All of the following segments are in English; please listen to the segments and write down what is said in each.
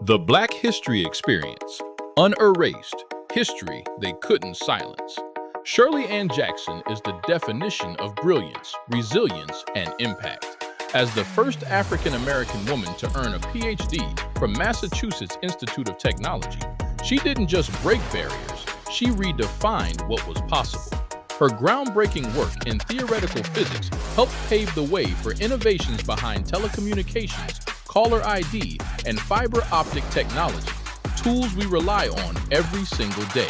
The Black History Experience. Unerased. History they couldn't silence. Shirley Ann Jackson is the definition of brilliance, resilience, and impact. As the first African-American woman to earn a PhD from Massachusetts Institute of Technology, she didn't just break barriers, she redefined what was possible. Her groundbreaking work in theoretical physics helped pave the way for innovations behind telecommunications, caller ID, and fiber optic technology, tools we rely on every single day.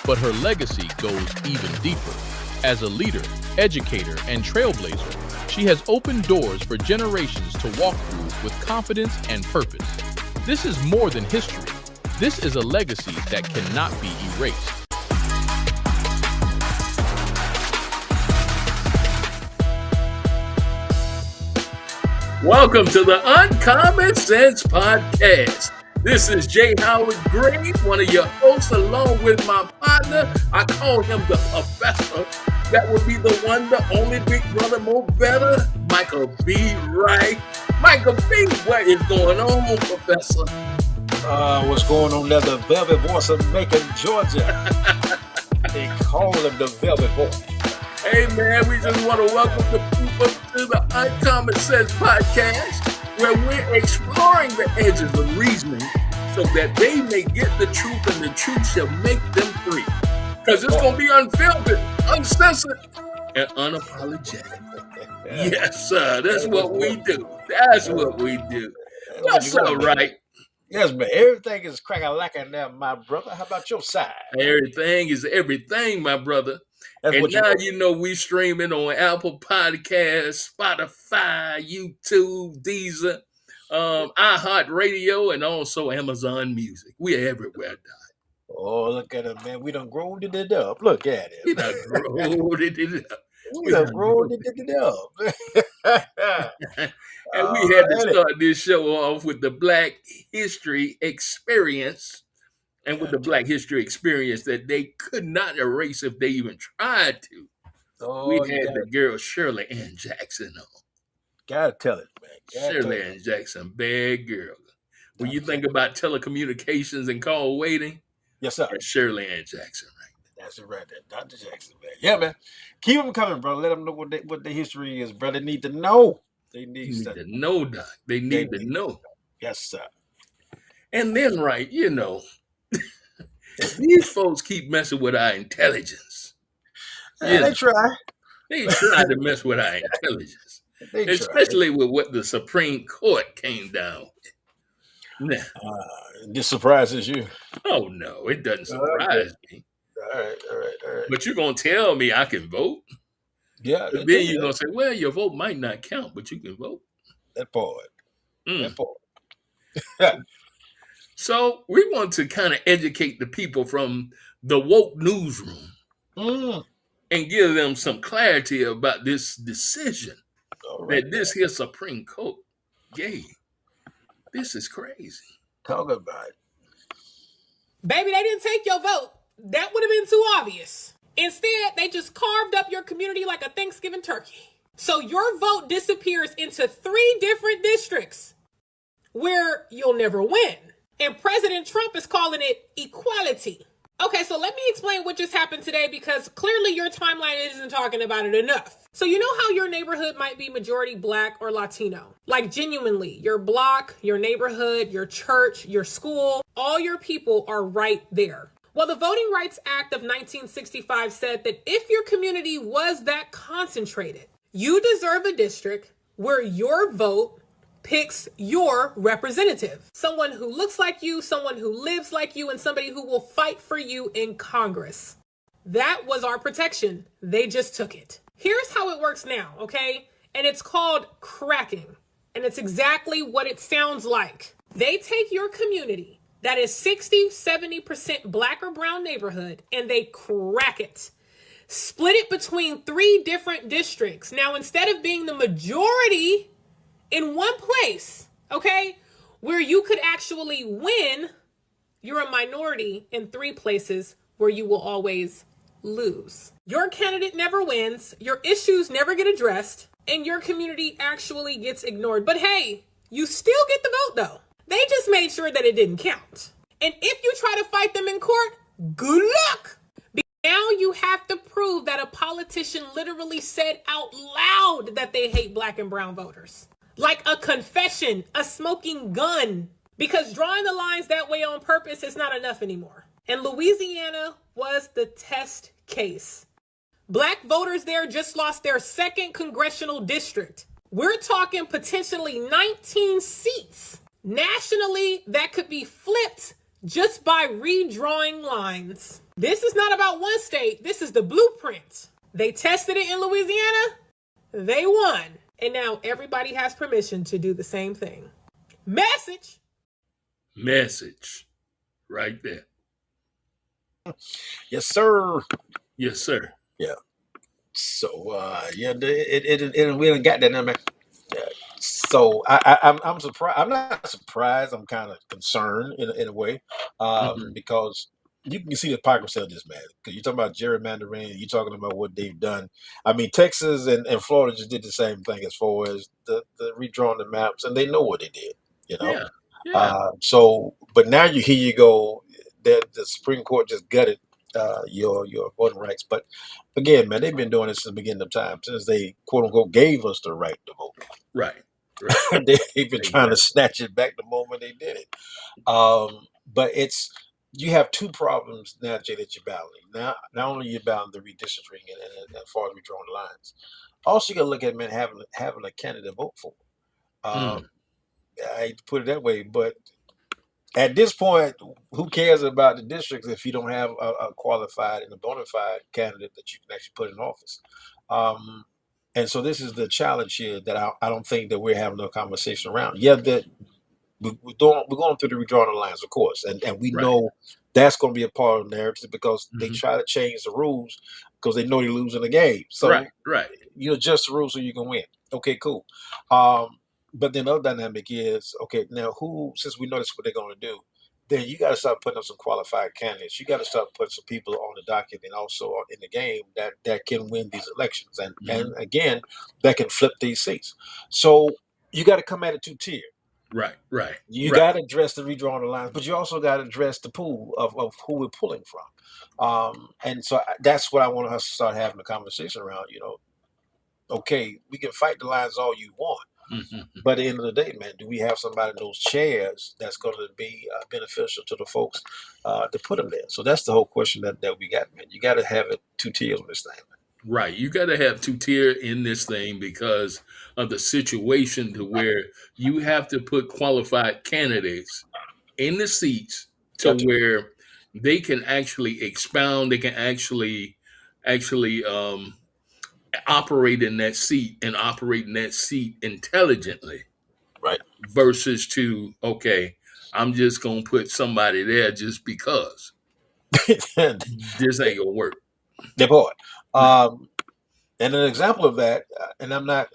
But her legacy goes even deeper. As a leader, educator, and trailblazer, she has opened doors for generations to walk through with confidence and purpose. This is more than history. This is a legacy that cannot be erased. Welcome to the Uncommon Sense Podcast. This is J. Howard Green, one of your hosts, along with my partner. I call him the professor. That would be the one, the only big brother, more better, Michael B. Wright. Michael B., what is going on, Professor? What's going on there? The Velvet Voice of Macon, Georgia. They call him the Velvet Voice. Hey, man, we just want to welcome the people to the Uncommon Sense Podcast, where we're exploring the edges of reasoning so that they may get the truth and the truth shall make them free. Because it's going to be unfiltered, uncensored, and unapologetic. Yes, sir. That's what we do. That's what we do. What's up, Wright? Yes, man. Everything is cracking there, my brother. How about your side? Everything is everything, my brother. That's and now you know we streaming on Apple Podcasts, Spotify, YouTube, Deezer, iHeartRadio, and also Amazon Music. We're everywhere, Doc. Oh, look at it, man. We done grown it up. Look at it. We done grown it up. We done grown it up. And we had to start this show off with the Black History Experience. And with the Black History Experience that they could not erase if they even tried to. Oh, we had the girl Shirley Ann Jackson on. Gotta tell it, man. Shirley Ann Jackson, bad girl. When you think about telecommunications and call waiting, yes, sir. Shirley Ann Jackson, right? That's it right there. Dr. Jackson, man. Yeah, man. Keep them coming, bro. Let them know what the history is, bro. They need to know. They need to know, Doc. They need to know. Yes, sir. And then, right, you know, these folks keep messing with our intelligence. They try. They try to mess with our intelligence. Especially with what the Supreme Court came down with. Now, this surprises you? Oh, no, it doesn't surprise me. All right. But you're going to tell me I can vote? Yeah. But then you're going to say, well, your vote might not count, but you can vote. That part. So we want to kind of educate the people from the woke newsroom and give them some clarity about this decision that this here Supreme Court gave. This is crazy. Talk about it. Baby, they didn't take your vote. That would have been too obvious. Instead, they just carved up your community like a Thanksgiving turkey. So your vote disappears into 3 different districts where you'll never win. And President Trump is calling it equality. Okay, so let me explain what just happened today because clearly your timeline isn't talking about it enough. So you know how your neighborhood might be majority Black or Latino? Like genuinely, your block, your neighborhood, your church, your school, all your people are right there. Well, the Voting Rights Act of 1965 said that if your community was that concentrated, you deserve a district where your vote picks your representative. Someone who looks like you, someone who lives like you, and somebody who will fight for you in Congress. That was our protection. They just took it. Here's how it works now, okay? And it's called cracking. And it's exactly what it sounds like. They take your community that is 60-70% Black or brown neighborhood and they crack it. Split it between 3 different districts. Now, instead of being the majority in one place, okay, where you could actually win, you're a minority in 3 places where you will always lose. Your candidate never wins, your issues never get addressed, and your community actually gets ignored. But hey, you still get the vote though. They just made sure that it didn't count. And if you try to fight them in court, good luck. Now you have to prove that a politician literally said out loud that they hate black and brown voters. Like a confession, a smoking gun. Because drawing the lines that way on purpose is not enough anymore. And Louisiana was the test case. Black voters there just lost their second congressional district. We're talking potentially 19 seats. Nationally, that could be flipped just by redrawing lines. This is not about one state. This is the blueprint. They tested it in Louisiana. They won. And now everybody has permission to do the same thing. Message. Right there. Yes, sir. Yes, sir. Yeah. So we done got that now, man. Yeah. So I'm surprised. I'm not surprised. I'm kind of concerned in a way, because you can see the hypocrisy of this, man. Because you're talking about gerrymandering, you're talking about what they've done. I mean, Texas and Florida just did the same thing as far as the redrawing the maps, and they know what they did. You know. Yeah. But now here you go. The Supreme Court just gutted your voting rights. But again, man, they've been doing this since the beginning of time, since they quote unquote gave us the right to vote. Right. They've been trying to snatch it back the moment they did it. But you have two problems now, Jay, that you're battling. Now, not only you're battling the redistricting and as far as redrawing the lines, also you got to look at, man, having a candidate vote for. I hate to put it that way, but at this point, who cares about the districts if you don't have a qualified and a bona fide candidate that you can actually put in office? And so this is the challenge here that I don't think that we're having a conversation around. Yeah, that we're going through the redrawing the lines, of course, and we know that's going to be a part of the narrative because they try to change the rules because they know they're losing the game. So you adjust the rules so you can win. Okay, cool. But then the other dynamic is, okay, now since we know that's what they're going to do, then you got to start putting up some qualified candidates. You got to start putting some people on the docket and also in the game that can win these elections. And again, that can flip these seats. So you got to come at it two-tiered. Right. You got to address the redrawing the lines, but you also got to address the pool of who we're pulling from. And so that's what I want us to start having a conversation around. Okay, we can fight the lines all you want. But at the end of the day, man, do we have somebody in those chairs that's going to be beneficial to the folks to put them there? So that's the whole question that we got, man. You got to have it two tiers on this thing, man. Right. You got to have two-tier in this thing because of the situation to where you have to put qualified candidates in the seats to where they can actually expound, they can actually operate in that seat and operate in that seat intelligently. Right. Versus okay, I'm just going to put somebody there just because. This ain't going to work. That part. And an example of that, and I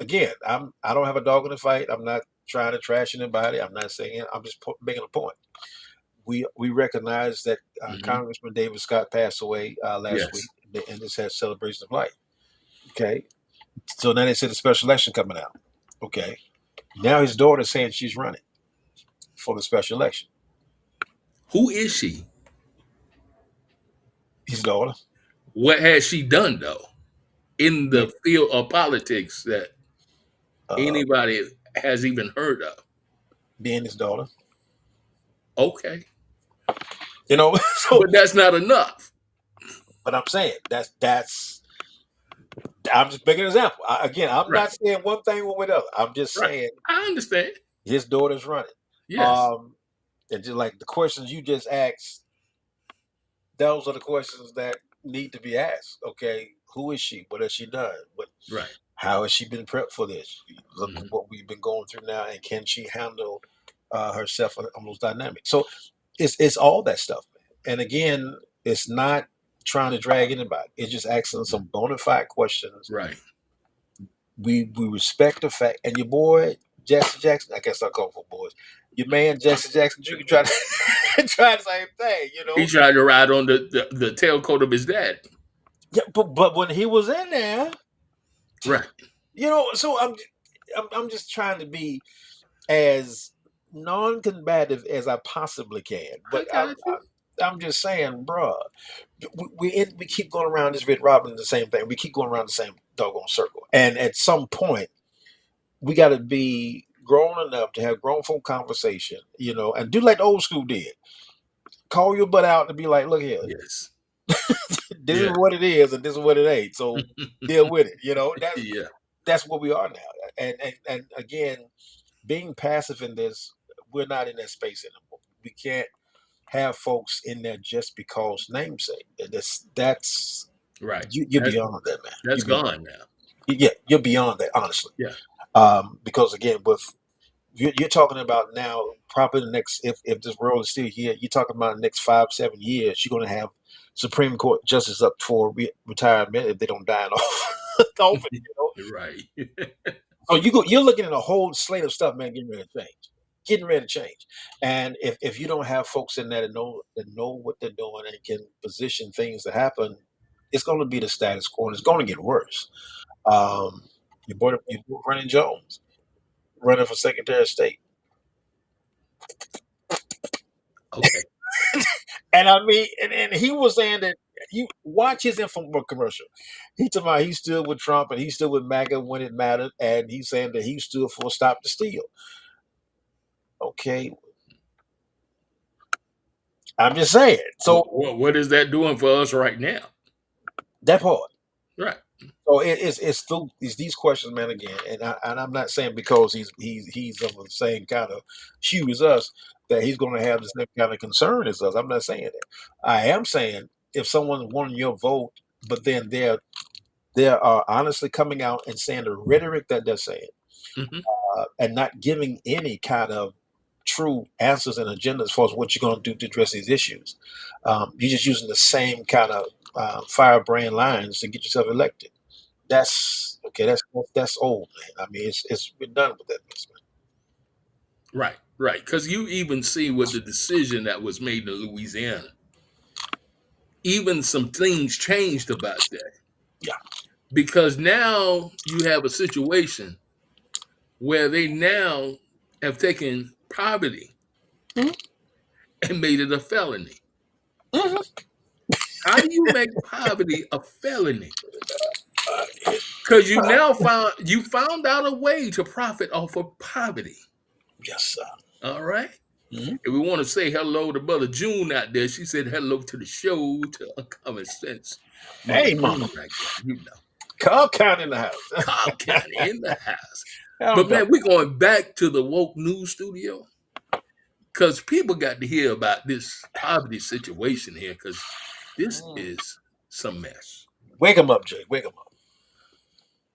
don't have a dog in the fight. I'm not trying to trash anybody. I'm not saying, I'm just making a point. We recognize that Congressman David Scott passed away last week, and this has celebration of life. Okay. So now they said a special election coming out. Okay. Now his daughter's saying she's running for the special election. Who is she? His daughter. What has she done, though, in the field of politics that anybody has even heard of? Being his daughter. Okay. But that's not enough. But I'm saying I'm just making an example. I'm not saying one thing or the other. I'm just saying. I understand. His daughter's running. Yes. And just like the questions you just asked, those are the questions that need to be asked. Okay, who is she? What has she done? How has she been prepped for this? Look at what we've been going through now, and can she handle herself on those dynamics? So it's all that stuff, man. And again, it's not trying to drag anybody. It's just asking some bona fide questions. Right. We respect the fact, and your boy Jesse Jackson. I guess I'll call for boys. Your man Jesse Jackson Jr. try the same thing. He tried to ride on the tailcoat of his dad. Yeah, but when he was in there, right. So I'm just trying to be as non-combative as I possibly can. I But got you. I'm just saying, bruh, we keep going around this Red Robin, the same thing. We keep going around the same doggone circle. And at some point, we got to be grown enough to have grown folk conversation, and do like the old school did. Call your butt out and be like, look here, Yes. this is Yeah. what it is and this is what it ain't. So deal with it. Yeah. That's what we are now. And again, being passive in this, we're not in that space anymore. We can't have folks in there just because namesake. That's Right. you're beyond that, man. That's You're beyond, gone now. yeah, you're beyond that, honestly. Yeah. Because again, with you're talking about now, probably the next, if this world is still here, you're talking about the next 5-7 years, you're going to have Supreme Court justice up for retirement if they don't die off it. Right. So you're looking at a whole slate of stuff, man, getting ready to change. And if you don't have folks in there that know what they're doing and can position things to happen, it's going to be the status quo, and it's going to get worse. Your boy Running Jones, running for Secretary of State. Okay. And I mean, and he was saying that you watch his infomercial commercial. He talking about he stood with Trump and he stood with MAGA when it mattered, and he's saying that he stood for Stop the Steal. Okay, I'm just saying. So what is that doing for us right now? that part. Right. So it's these questions, man. Again, and I'm not saying because he's of the same kind of hue as us that he's going to have the same kind of concern as us. I'm not saying that. I am saying if someone wanting your vote, but then they are honestly coming out and saying the rhetoric that they're saying, and not giving any kind of true answers and agenda as far as what you're going to do to address these issues. You're just using the same kind of firebrand lines to get yourself elected. That's okay. That's old, man. I mean, it's we're done with that mess, man. Right. Because you even see with the decision that was made in Louisiana, even some things changed about that. Yeah. Because now you have a situation where they now have taken poverty and made it a felony. How do you make poverty a felony? Because you now found out a way to profit off of poverty. Yes, sir. All right. If we want to say hello to Mother June out there, she said hello to the show, to Uncommon Sense. Hey, Mama. Cobb County in the house. Cobb County in the house. But man, we're going back to the woke news studio because people got to hear about this poverty situation here because this is some mess. Wake them up, Jay. Wake them up.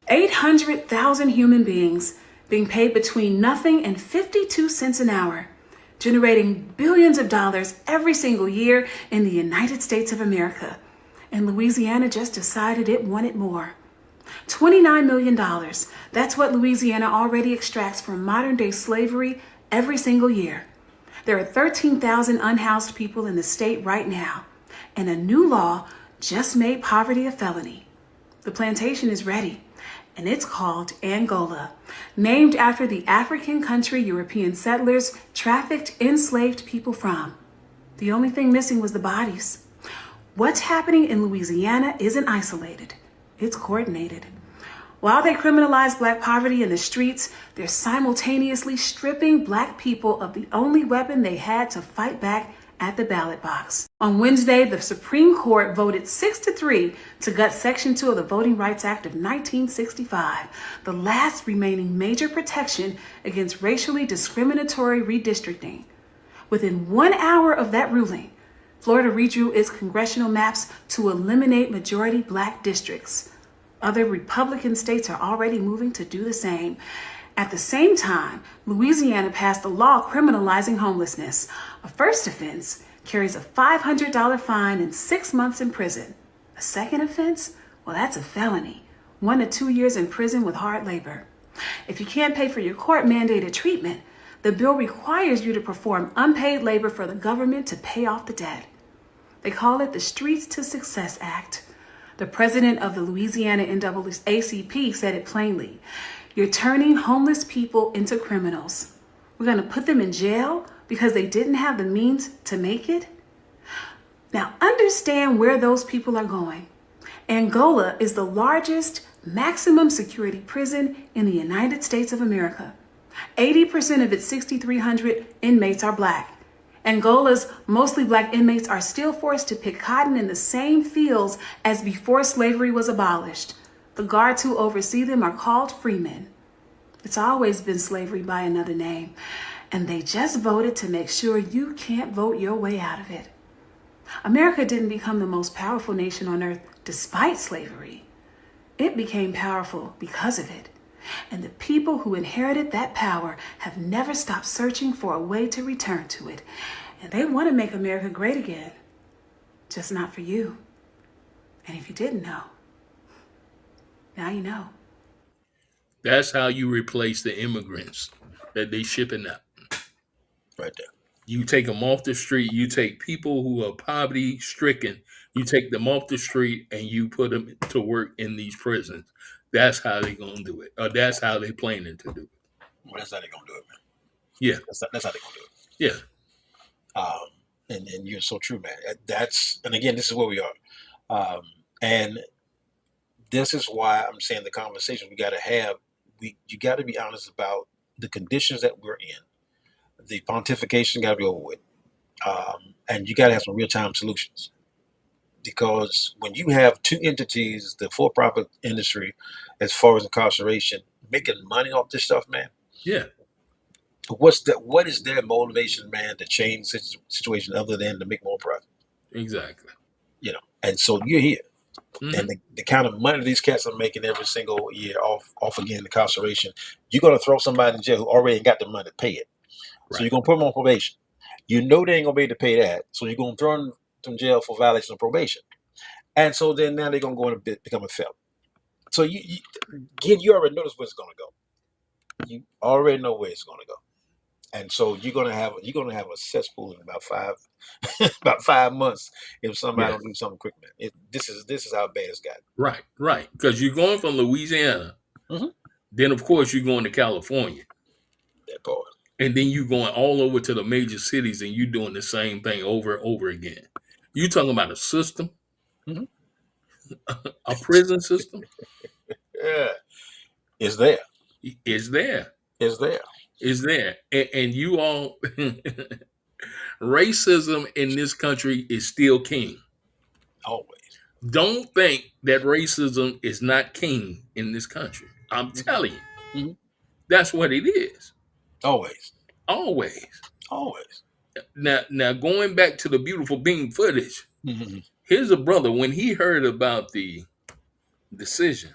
800,000 human beings being paid between nothing and 52 cents an hour, generating billions of dollars every single year in the United States of America. And Louisiana just decided it wanted more. $29 million. That's what Louisiana already extracts from modern-day slavery every single year. There are 13,000 unhoused people in the state right now, and a new law just made poverty a felony. The plantation is ready, and it's called Angola, named after the African country European settlers trafficked enslaved people from. The only thing missing was the bodies. What's happening in Louisiana isn't isolated. It's coordinated. While they criminalize Black poverty in the streets, they're simultaneously stripping Black people of the only weapon they had to fight back at the ballot box. On Wednesday, the Supreme Court voted 6-3 to gut Section 2 of the Voting Rights Act of 1965, the last remaining major protection against racially discriminatory redistricting. Within 1 hour of that ruling, Florida redrew its congressional maps to eliminate majority Black districts. Other Republican states are already moving to do the same. At the same time, Louisiana passed a law criminalizing homelessness. A first offense carries a $500 fine and 6 months in prison. A second offense? Well, that's a felony. 1 to 2 years in prison with hard labor. If you can't pay for your court-mandated treatment, the bill requires you to perform unpaid labor for the government to pay off the debt. They call it the Streets to Success Act. The president of the Louisiana NAACP said it plainly. You're turning homeless people into criminals. We're going to put them in jail because they didn't have the means to make it? Now, understand where those people are going. Angola is the largest maximum security prison in the United States of America. 80% of its 6,300 inmates are Black. Angola's mostly Black inmates are still forced to pick cotton in the same fields as before slavery was abolished. The guards who oversee them are called freemen. It's always been slavery by another name, and they just voted to make sure you can't vote your way out of it. America didn't become the most powerful nation on earth despite slavery. It became powerful because of it. And the people who inherited that power have never stopped searching for a way to return to it. And they want to make America great again, just not for you. And if you didn't know, now you know. That's how you replace the immigrants that they shipping out. Right there. You take them off the street. You take people who are poverty stricken. You take them off the street and you put them to work in these prisons. That's how they're going to do it. Or that's how they're planning to do it. Well, that's how they're going to do it, man. Yeah. That's how they're going to do it. Yeah. And you're so true, man. And again, this is where we are. And this is why I'm saying the conversation we got to have, you got to be honest about the conditions that we're in. The pontification got to be over with. And you got to have some real-time solutions. Because when you have two entities, the for-profit industry, as far as incarceration, making money off this stuff, man. Yeah. What is their motivation, man, to change the situation other than to make more profit? Exactly. And so you're here. Mm-hmm. And the kind of money these cats are making every single year off again incarceration, you're going to throw somebody in jail who already ain't got the money to pay it. Right. So you're going to put them on probation. You know they ain't going to be able to pay that. So you're going to throw them in jail for violation of probation. And so then now they're going to go and become a felon. So you already notice where it's going to go. You already know where it's going to go. And so you're going to have a cesspool in about 5 months if somebody don't do something quick, man. This is how bad it's got. Right. Because you're going from Louisiana, then of course you're going to California. That part. And then you're going all over to the major cities and you're doing the same thing over and over again. You're talking about a system, a prison system. Yeah. It's there. It's there. It's there. Is there. And you all, racism in this country is still king. Always. Don't think that racism is not king in this country. I'm telling you. That's what it is. Always. Now going back to the beautiful beam footage, here's a brother, when he heard about the decision,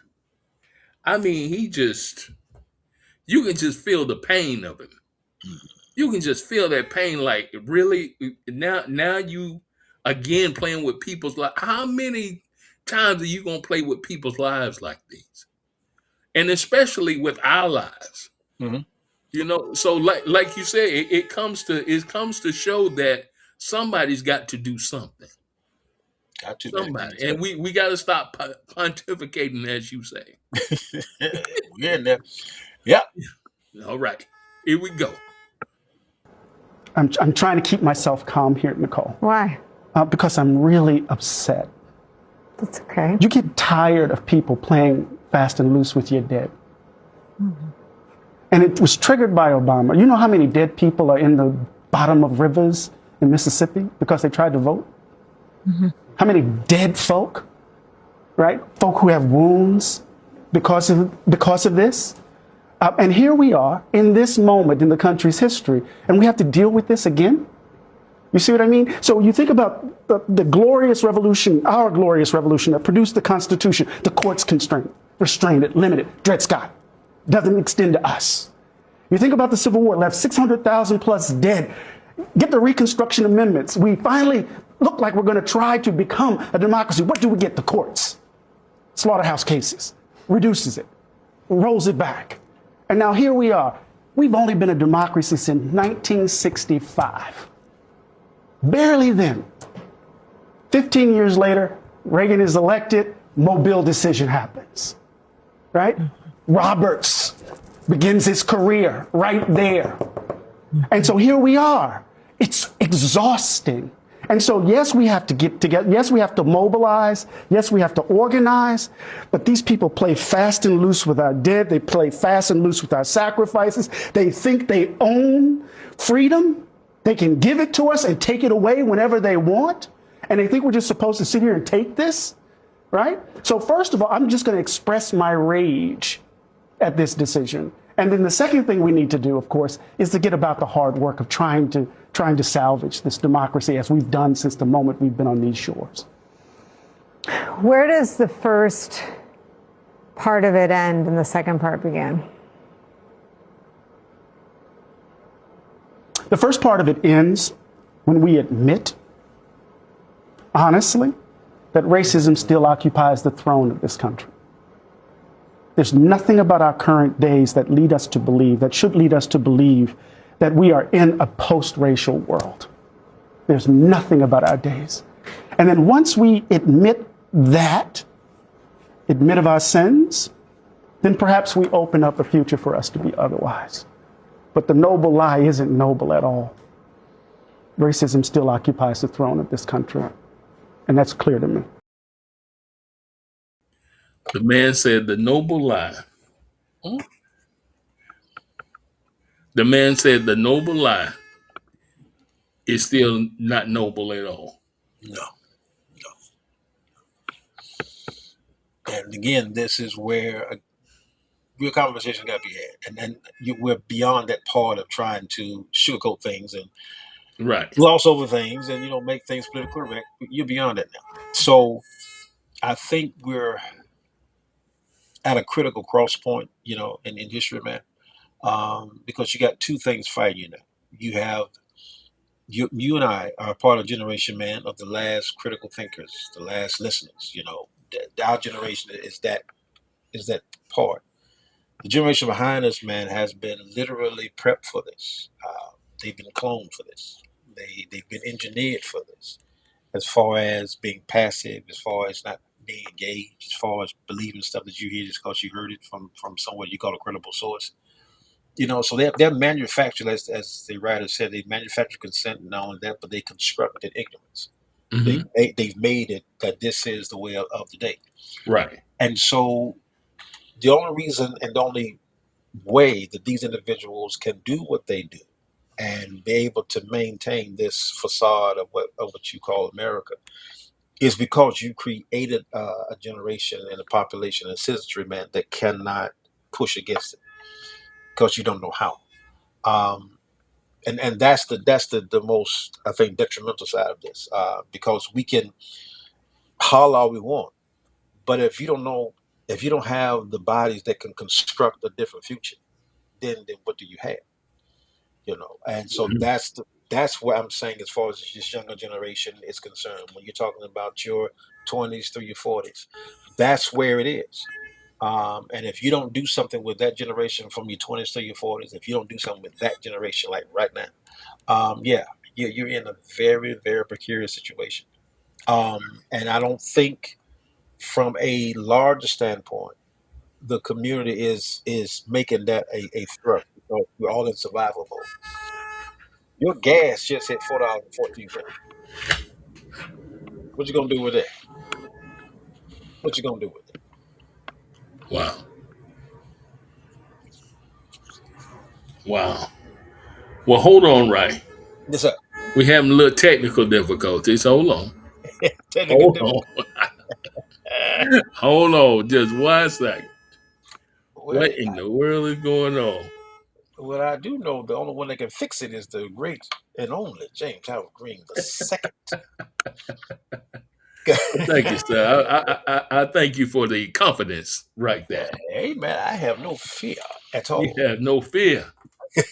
I mean, you can just feel the pain of him. You can just feel that pain, like, really, now you, again, playing with people's lives. How many times are you going to play with people's lives like these? And especially with our lives. So like you say, it comes to show that somebody's got to do something. Somebody. And we got to stop pontificating, as you say. We're in there. Yeah. All right. Here we go. I'm trying to keep myself calm here, Nicole. Why? Because I'm really upset. That's okay. You get tired of people playing fast and loose with your dead. And it was triggered by Obama. You know how many dead people are in the bottom of rivers in Mississippi because they tried to vote? How many dead folk, right? Folk who have wounds because of this. And here we are in this moment in the country's history, and we have to deal with this again. You see what I mean? So you think about the glorious revolution, our glorious revolution that produced the Constitution, the courts restrained it, limited. Dred Scott doesn't extend to us. You think about the Civil War, left 600,000 plus dead. Get the Reconstruction Amendments. We finally look like we're going to try to become a democracy. What do we get? The courts. Slaughterhouse cases. Reduces it. Rolls it back. And now here we are. We've only been a democracy since 1965. Barely then. 15 years later, Reagan is elected, Mobile decision happens, right? Roberts begins his career right there. And so here we are. It's exhausting. And so, yes, we have to get together. Yes, we have to mobilize. Yes, we have to organize. But these people play fast and loose with our dead. They play fast and loose with our sacrifices. They think they own freedom. They can give it to us and take it away whenever they want. And they think we're just supposed to sit here and take this, right? So first of all, I'm just going to express my rage at this decision. And then the second thing we need to do, of course, is to get about the hard work of trying to salvage this democracy as we've done since the moment we've been on these shores. Where does the first part of it end and the second part begin? The first part of it ends when we admit, honestly, that racism still occupies the throne of this country. There's nothing about our current days that should lead us to believe that we are in a post-racial world. There's nothing about our days. And then once we admit that, admit of our sins, then perhaps we open up a future for us to be otherwise. But the noble lie isn't noble at all. Racism still occupies the throne of this country. And that's clear to me. The man said the noble lie. The man said the noble lie is still not noble at all. No. And again, this is where a real conversation got to be had. And we're beyond that part of trying to sugarcoat things and Right. gloss over things and, make things politically correct. You're beyond that now. So I think we're at a critical cross point, in history, man. Because you got two things fighting you now. You have you and I are part of generation, man, of the last critical thinkers, the last listeners. Our generation is that part. The generation behind us, man, has been literally prepped for this. They've been cloned for this. They've been engineered for this. As far as being passive, as far as not being engaged, as far as believing stuff that you hear just because you heard it from somewhere you call a credible source. So they're manufactured, as the writer said, they manufacture consent, and not only that, but they constructed ignorance. Mm-hmm. They've made it that this is the way of the day. Right. And so the only reason and the only way that these individuals can do what they do and be able to maintain this facade of what you call America is because you created a generation and a population and citizenry, man, that cannot push against it because you don't know how. And that's the most, I think, detrimental side of this, because we can holler all we want, but if you don't have the bodies that can construct a different future, then what do you have? And so Mm-hmm. that's what I'm saying as far as this younger generation is concerned. When you're talking about your 20s through your 40s, that's where it is. And if you don't do something with that generation from your 20s to your 40s, if you don't do something with that generation, like right now, you're in a very, very precarious situation. And I don't think, from a larger standpoint, the community is making that a thrust because we're all in survival mode. Your gas just hit $4.14. What you gonna do with it? What you gonna do with it? Wow. Wow. Well, hold on, Wright. Yes, sir. We're having a little technical difficulties. Hold on. Technical Hold difficulty. on. Hold on. Just 1 second. Well, What in the world is going on? well, I do know the only one that can fix it is the great and only James Howard Green the second. Thank you, sir. I thank you for the confidence right there. Hey, man, I have no fear at all. You have no fear.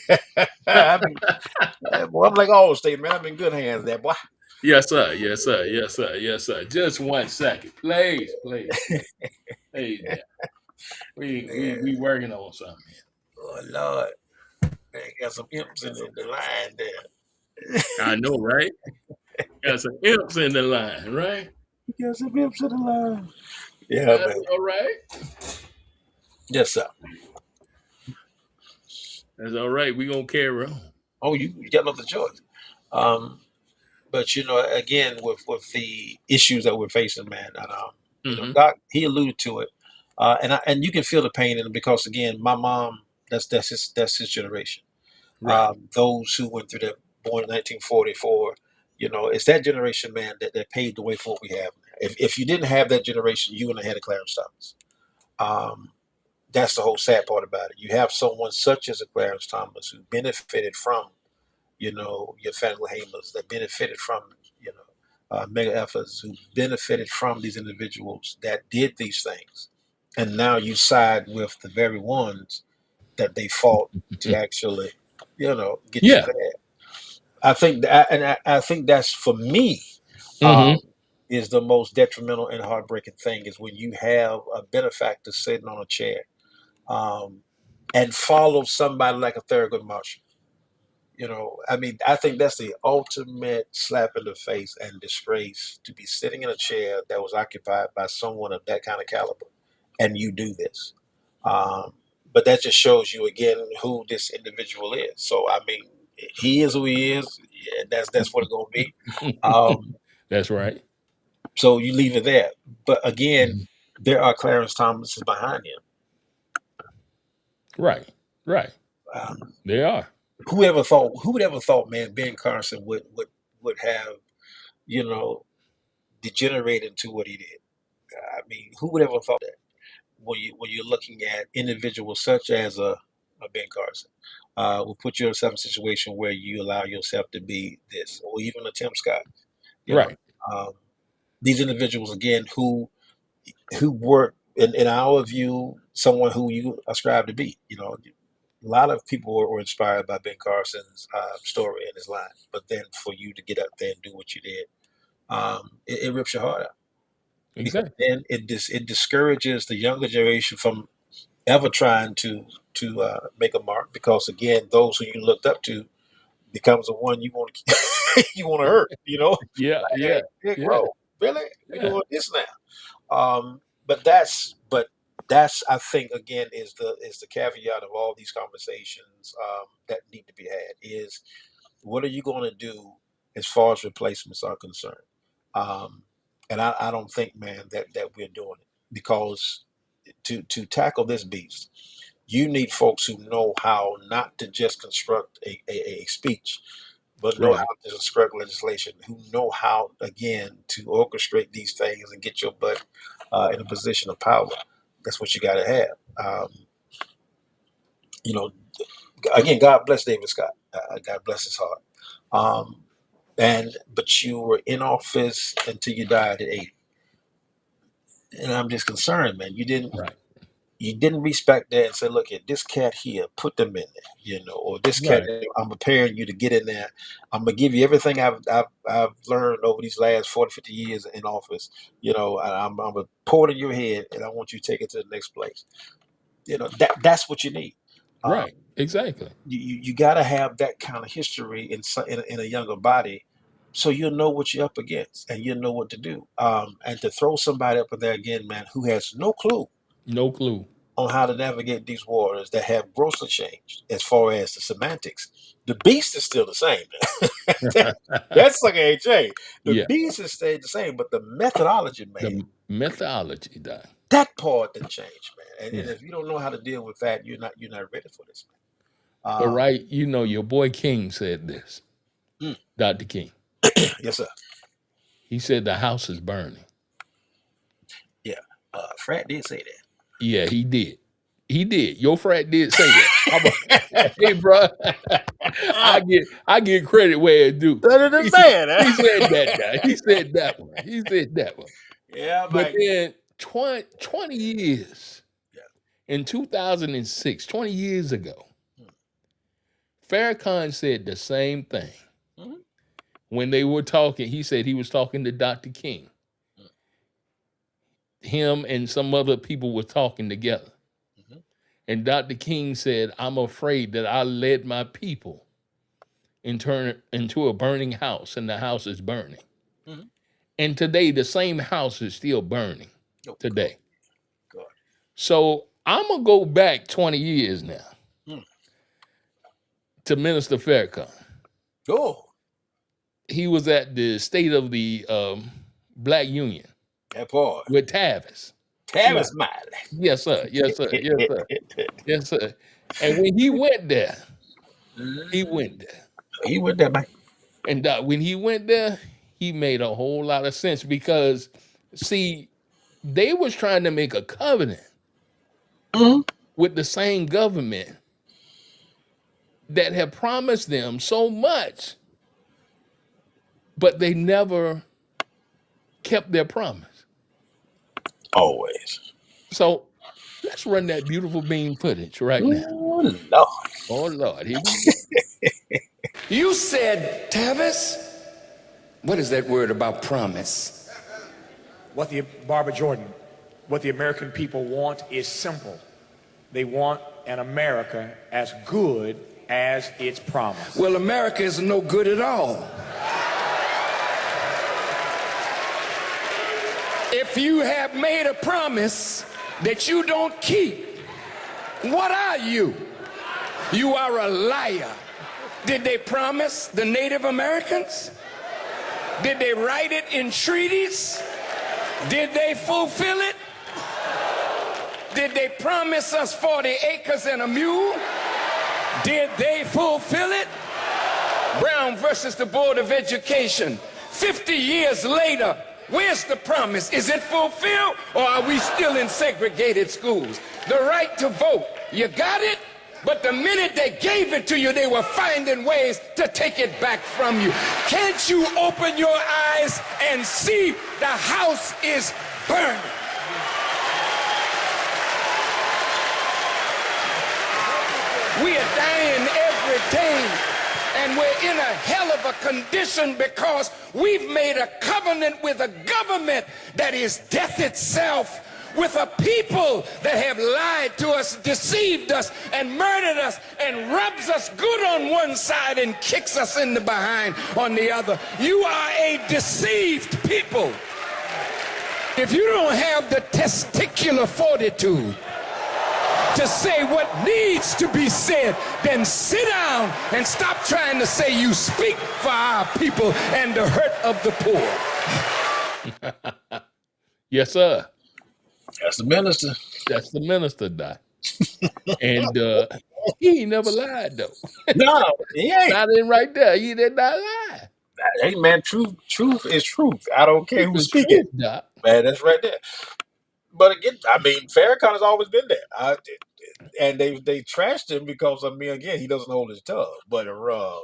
Boy, I'm like Allstate, man. I'm in good hands there, boy. Yes, sir. Yes, sir. Yes, sir. Yes, sir. Just 1 second. Please. Hey, there. We working on something here. Oh, Lord. Man, got some imps in the line there. I know, right? Got some imps in the line, right? Got some imps in the line. Yeah, That's man. all right. Yes, sir. That's all right. We're going to carry on. Oh, you got no other choice. Um, but again, with the issues that we're facing, man, and Hmm. God, He alluded to it, and you can feel the pain in it because again, my mom, that's his generation. Right. Those who went through that, born in 1944, it's that generation, man, that paved the way for what we have now. If you didn't have that generation, you wouldn't have had a Clarence Thomas. Um, that's the whole sad part about it. You have someone such as a Clarence Thomas who benefited from, your Federal Hamers, that benefited from, mega efforts, who benefited from these individuals that did these things. And now you side with the very ones that they fought to actually, get you Yeah. there. I think that, and I think that's for me, Hmm. is the most detrimental and heartbreaking thing is when you have a benefactor sitting on a chair, um, and follow somebody like a Thurgood Marshall. I mean, I think that's the ultimate slap in the face and disgrace to be sitting in a chair that was occupied by someone of that kind of caliber, and you do this. Um, but that just shows you again who this individual is. So I mean, he is who he is. Yeah, that's what it's gonna be. Um, That's right. so you leave it there. But again, Mhm. there are Clarence Thomases behind him. Right. Right. Um, They are. whoever thought? Who would ever thought, man, Ben Carson would have you know degenerated into what he did? I mean, who would ever thought that? When you're looking at individuals such as a Ben Carson, will put yourself in a situation where you allow yourself to be this, or even a Tim Scott. You know, Right. um, these individuals again who were in our view someone who you ascribe to be. A lot of people were inspired by Ben Carson's story and his line, but then for you to get up there and do what you did, it rips your heart out because Exactly. then it discourages the younger generation from ever trying to make a mark because again those who you looked up to becomes the one you want to you want to hurt. Yeah. Like, Yeah. hey, big Yeah. bro, really, we're Yeah. doing this now. But that's I think again is the caveat of all these conversations that need to be had is what are you going to do as far as replacements are concerned. um, and I don't think, man, that we're doing it because to tackle this beast you need folks who know how not to just construct a speech, but know how Right. to construct legislation, who know how, again, to orchestrate these things and get your butt in a position of power. That's what you got to have. You know, again, God bless David Scott. God bless his heart. Um, but you were in office until you died at 80. And I'm just concerned, man. Right. You didn't respect that and say, look at this cat here, put them in there, or this cat, Right. I'm preparing you to get in there. I'm gonna give you everything I've learned over these last 40, 50 years in office, and I'm gonna pour it in your head and I want you to take it to the next place. That's what you need. Um, Right. Exactly. you got to have that kind of history in a younger body so you'll know what you're up against and you'll know what to do. And to throw somebody up in there again, man, who has no clue No clue. on how to navigate these waters that have grossly changed as far as the semantics. The beast is still the same. That's like a HA. The Yeah. beast has stayed the same, but the methodology, man, The methodology, Doc. that part didn't change, man. And Yeah. if you don't know how to deal with that, you're not ready for this, man. But right, your boy King said this, Mm, Dr. King. yes, sir. He said the house is burning. Yeah. Frat did say that. Yeah, he did. He did. Your frat did say that. How about, hey, bro, I get credit where it's due. That is He, the man, he huh? said that. Guy. He said that one. He said that one. Yeah, But Mike. then 20 years Yeah. in 2006, 20 years ago, Farrakhan said the same thing. Mhm. When they were talking, he said he was talking to Dr. King. Him and some other people were talking together. Mhm. And Dr. King said, I'm afraid that I led my people and turn it into a burning house, and the house is burning. Mhm. And today, the same house is still burning Oh, God. today. God. So I'm going to go back 20 years now Mm. to Minister Farrakhan. Oh, He was at the State of the Black Union that part. with Tavis. Tavis Miley. Yes, sir. Yes, sir. Yes, sir. Yes, sir. And when he went there, he went there. He went there, man. And when he went there, he made a whole lot of sense because, see, they was trying to make a covenant with the same government that had promised them so much, but they never kept their promise. Always. So let's run that beautiful bean footage right now. Oh, Lord. Oh, Lord. Here we go. You said, Tavis, what is that word about promise? Barbara Jordan, what the American people want is simple. They want an America as good as its promise. Well, America is no good at all. If you have made a promise that you don't keep, what are you? You are a liar. Did they promise the Native Americans? Did they write it in treaties? Did they fulfill it? Did they promise us 40 acres and a mule? Did they fulfill it? Brown versus the Board of Education. 50 years later, where's the promise? Is it fulfilled, or are we still in segregated schools? The right to vote, you got it? But the minute they gave it to you, they were finding ways to take it back from you. Can't you open your eyes and see the house is burning? We are dying every day, and we're in a hell of a condition because we've made a covenant with a government that is death itself, with a people that have lied to us, deceived us, and murdered us, and rubs us good on one side and kicks us in the behind on the other. You are a deceived people. If you don't have the testicular fortitude to say what needs to be said, then sit down and stop trying to say you speak for our people and the hurt of the poor. Yes, sir. That's the minister. That's the minister, Doc. And he ain't never lied, though. No, he ain't. Not in right there. He did not lie. Hey, man, truth is truth. I don't care Truth who's is speaking. truth, Doc. Man, that's right there. But again, I mean, Farrakhan has always been there. And they trashed him because, I mean, again, he doesn't hold his tongue. But, bruh,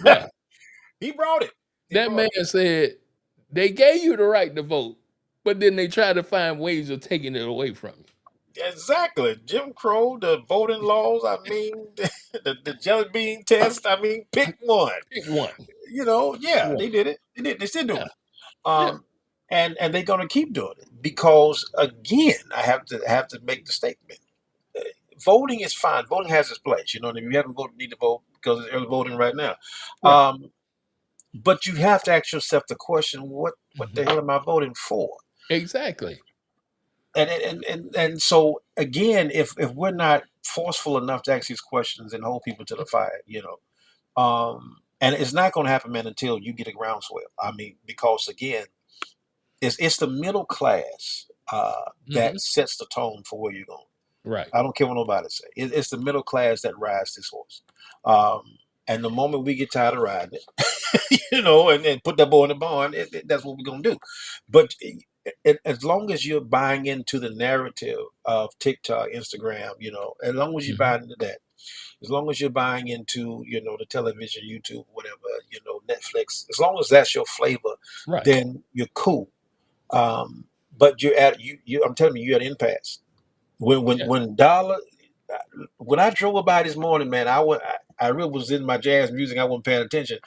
Yeah. he brought it. That man said they gave you the right to vote, but then they try to find ways of taking it away from you. Exactly. Jim Crow, the voting laws, I mean, the jelly bean test, I mean, pick one. Pick one. You know, yeah, they did it. They still do it. And they're going to keep doing it because, again, I have to make the statement. Voting is fine. Voting has its place. You know, if you haven't voted, you need to vote because it's early voting right now. Right. But you have to ask yourself the question: What the hell am I voting for? Exactly. And so again, if we're not forceful enough to ask these questions and hold people to the fire, you know, and it's not going to happen, man, until you get a groundswell. I mean, because again, it's the middle class that sets the tone for where you're going. Right. I don't care what nobody say. It's the middle class that rides this horse. And the moment we get tired of riding it, you know, and put that boy in the barn, that's what we're going to do. But as long as you're buying into the narrative of TikTok, Instagram, you know, as long as you're buying into that, as long as you're buying into, you know, the television, YouTube, whatever, you know, Netflix, as long as that's your flavor, right, then you're cool. But you're at I'm telling you, you're at impasse. When I drove by this morning, man, I really was in my jazz music. I wasn't paying attention,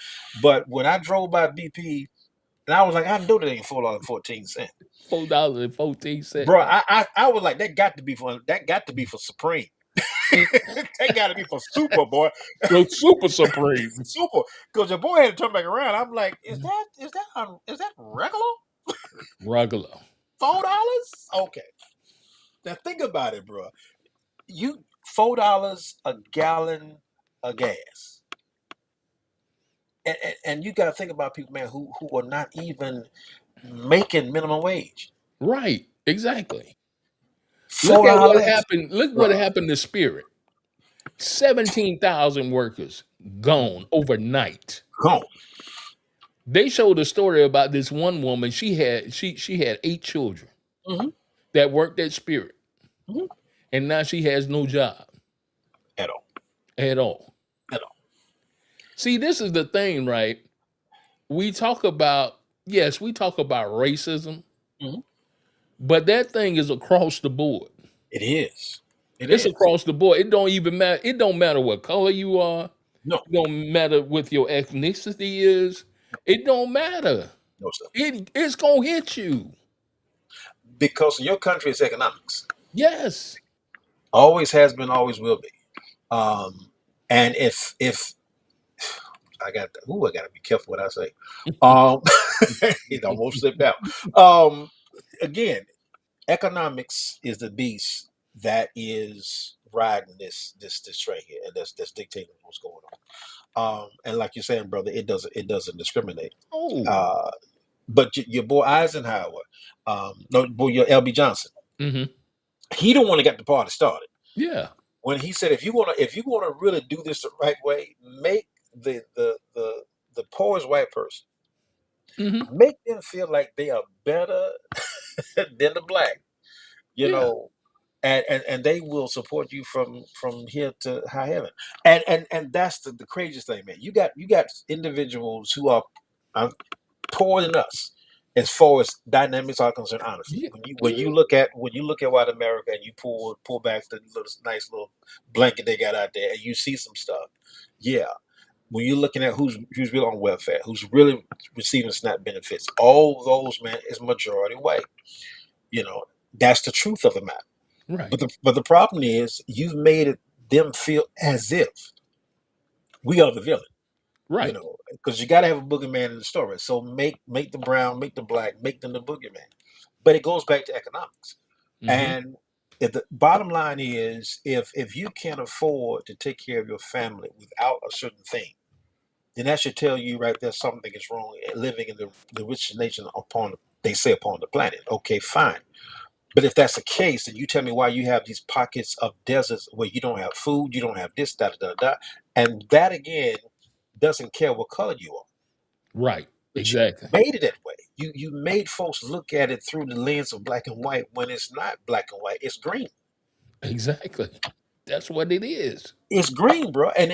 but when I drove by BP, and I was like, I know that ain't $4.14. $4.14, bro. I was like, that got to be for Supreme. That got to be for Super, boy. So Super Supreme, Super. Because your boy had to turn back around. I'm like, is that regular? $4? Okay. Now think about it, bro. $4 a gallon of gas. And you got to think about people, man, who are not even making minimum wage. Right. Exactly. Look at what $4, happened. Look what happened to Spirit. 17,000 workers gone overnight. gone. They showed a story about this one woman. She had 8 children Mhm. that worked at Spirit, Mhm. and now she has no job At all. at all. At all. See, this is the thing, right? We talk about racism, Mhm. but that thing is across the board. It is. It It's is. across the board. It don't even matter. It don't matter what color you are. No. It don't matter what your ethnicity is. It don't matter. No, sir. It's gonna hit you. Because in your country, it's economics. Yes. Always has been, always will be. And if I got to be careful what I say. It almost slipped out. Again, economics is the beast that is riding this train here, and that's dictating what's going on. And like you're saying, brother, it doesn't discriminate. Oh. But your boy Eisenhower, no, boy, your LB Johnson, Mm-hmm. he the one that got the party started. Yeah. When he said, if you wanna really do this the right way, make the poorest white person, Mm-hmm. make them feel like they are better than the black, you Yeah. know, and they will support you from here to high heaven. And that's the craziest thing, man. You got individuals who are poorer than us as far as dynamics are concerned. Honestly, Yeah. when you look at white America and you pull back the nice little blanket they got out there, and you see some stuff, yeah. When you're looking at who's really on welfare, who's really receiving SNAP benefits, all those, man, is majority white. You know, that's the truth of the matter. Right. But the problem is you've made them feel as if we are the villain. You Right. know, because you got to have a boogeyman in the story. So make the brown, make the black, make them the boogeyman. But it goes back to economics. Mm-hmm. And if the bottom line is, if you can't afford to take care of your family without a certain thing, then that should tell you right there something is wrong living in the richest nation upon the planet. Okay, fine. But if that's the case, then you tell me why you have these pockets of deserts where you don't have food, you don't have this, da da da da, and that again doesn't care what color you are. Right. But Exactly. you made it that way. You made folks look at it through the lens of black and white when it's not black and white. It's green. Exactly. That's what it is. It's green, bro. And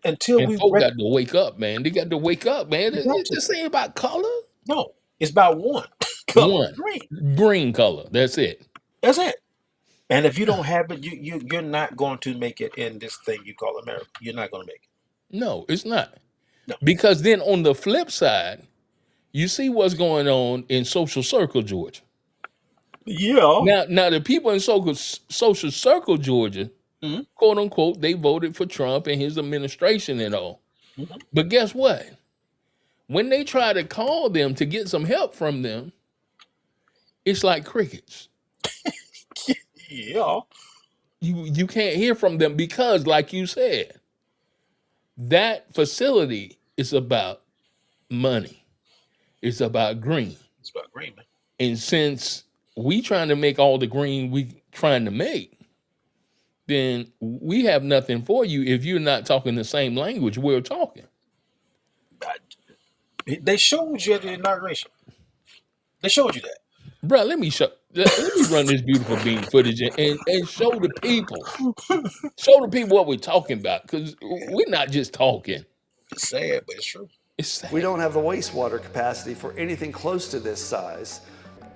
until And we folk got to wake up, man. They got to wake up, man. You got to. This ain't about color. No, it's about one color, One. green. Green color. That's it. That's it. And if you don't have it, you're not going to make it in this thing you call America. You're not going to make it. No, it's not. No. Because then on the flip side, you see what's going on in Social Circle, Georgia. Yeah. Now the people in Social Circle, Georgia, Mhm. quote unquote, they voted for Trump and his administration and all. Mhm. But guess what? When they try to call them to get some help from them, it's like crickets. Yeah. You can't hear from them because, like you said, that facility is about money. It's about green. It's about green, man. And since we trying to make all the green we trying to make, then we have nothing for you if you're not talking the same language we're talking. They showed you at the inauguration. They showed you that. Bro, let me run this beautiful bean footage and show the people. Show the people what we're talking about, because we're not just talking. It's sad, but it's true. It's sad. We don't have the wastewater capacity for anything close to this size.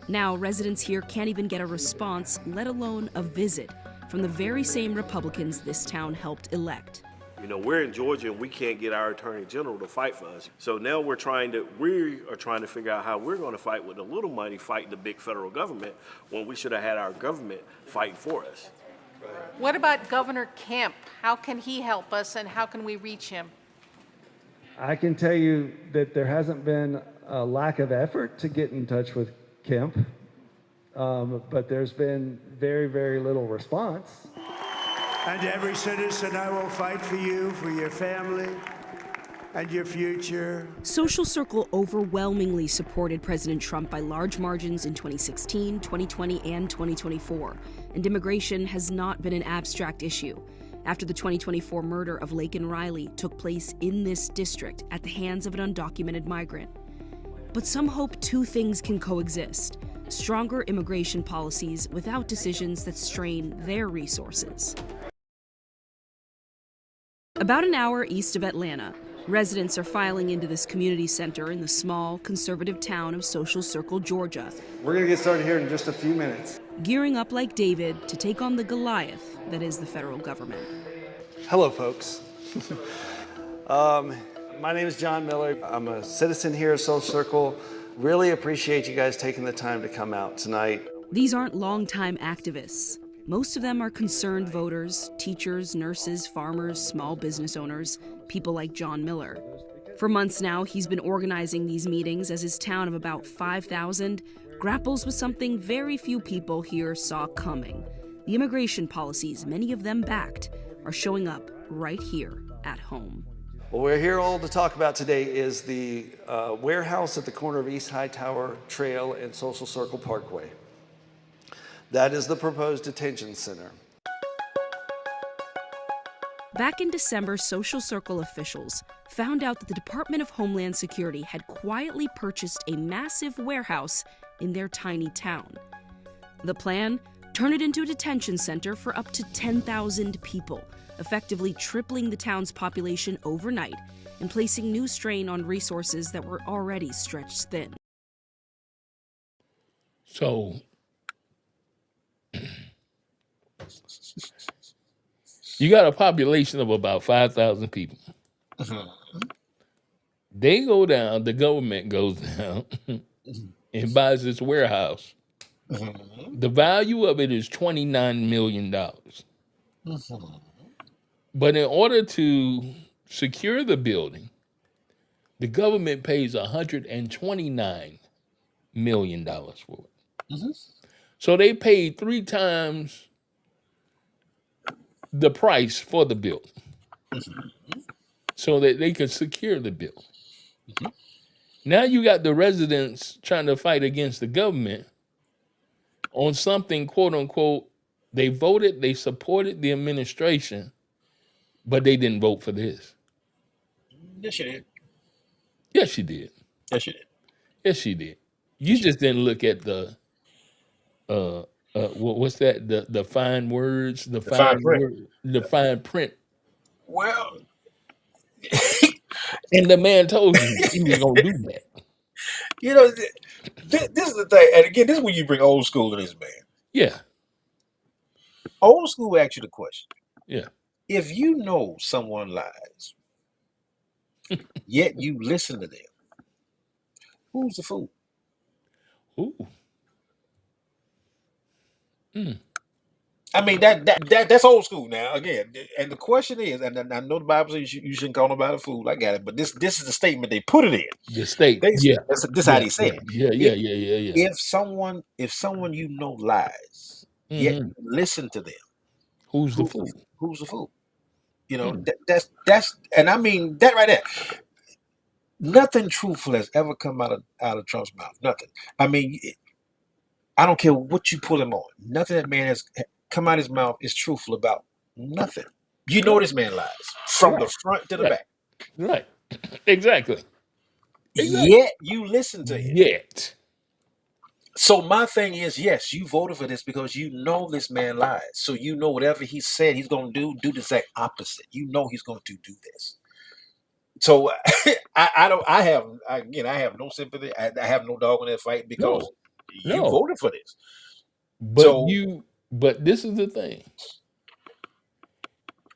Now, residents here can't even get a response, let alone a visit, from the very same Republicans this town helped elect. You know, we're in Georgia and we can't get our attorney general to fight for us. So now we are trying to figure out how we're going to fight with a little money, fight the big federal government, when we should have had our government fighting for us. What about Governor Kemp? How can he help us and how can we reach him? I can tell you that there hasn't been a lack of effort to get in touch with Kemp, but there's been very, very little response. And every citizen, I will fight for you, for your family, and your future. Social Circle overwhelmingly supported President Trump by large margins in 2016, 2020, and 2024, and immigration has not been an abstract issue. After the 2024 murder of Laken Riley took place in this district at the hands of an undocumented migrant. But some hope two things can coexist: stronger immigration policies without decisions that strain their resources. About an hour east of Atlanta, residents are filing into this community center in the small, conservative town of Social Circle, Georgia. We're going to get started here in just a few minutes. Gearing up like David to take on the Goliath that is the federal government. Hello, folks. My name is John Miller. I'm a citizen here at Social Circle. Really appreciate you guys taking the time to come out tonight. These aren't longtime activists. Most of them are concerned voters, teachers, nurses, farmers, small business owners, people like John Miller. For months now, he's been organizing these meetings as his town of about 5,000 grapples with something very few people here saw coming. The immigration policies many of them backed are showing up right here at home. What we're here all to talk about today is the warehouse at the corner of East Hightower Trail and Social Circle Parkway. That is the proposed detention center. Back in December, Social Circle officials found out that the Department of Homeland Security had quietly purchased a massive warehouse in their tiny town. The plan? Turn it into a detention center for up to 10,000 people, effectively tripling the town's population overnight and placing new strain on resources that were already stretched thin. So, you got a population of about 5,000 people. They go down, the government goes down and buys this warehouse. The value of it is $29 million. But in order to secure the building, the government pays $129 million for it. So they paid 3 times the price for the building so that they could secure the building. Now you got the residents trying to fight against the government on something, quote unquote, they voted, they supported the administration, but they didn't vote for this. Yes, you did. Yes, you did. Yes, you did. Yes, you did. You just didn't look at the what's that? The fine words, the fine print. the fine print. Well, and the man told you he was gonna do that. You know, this is the thing, and again, this is when you bring old school in this, man. Yeah. Old school asks you the question. Yeah. If you know someone lies, yet you listen to them, who's the fool? Ooh. I mean that's old school now. Again, and the question is, and I know the Bible says you shouldn't call nobody a fool. I got it, but this is the statement they put it in. The state, This how they say it. Yeah. If someone you know lies, yet you listen to them, who's the fool? Who's the fool? You know, that's and I mean that right there. Nothing truthful has ever come out of Trump's mouth. Nothing. I mean, I don't care what you pull him on. Nothing that man has come out of his mouth is truthful about nothing. You know this man lies from the front to the back. Right. Exactly. Yet you listen to him. Yet. So my thing is, yes, you voted for this because you know this man lies. So you know whatever he said he's going to do the exact opposite. You know he's going to do this. So I have no sympathy. I have no dog in that fight because you voted for this. But this is the thing.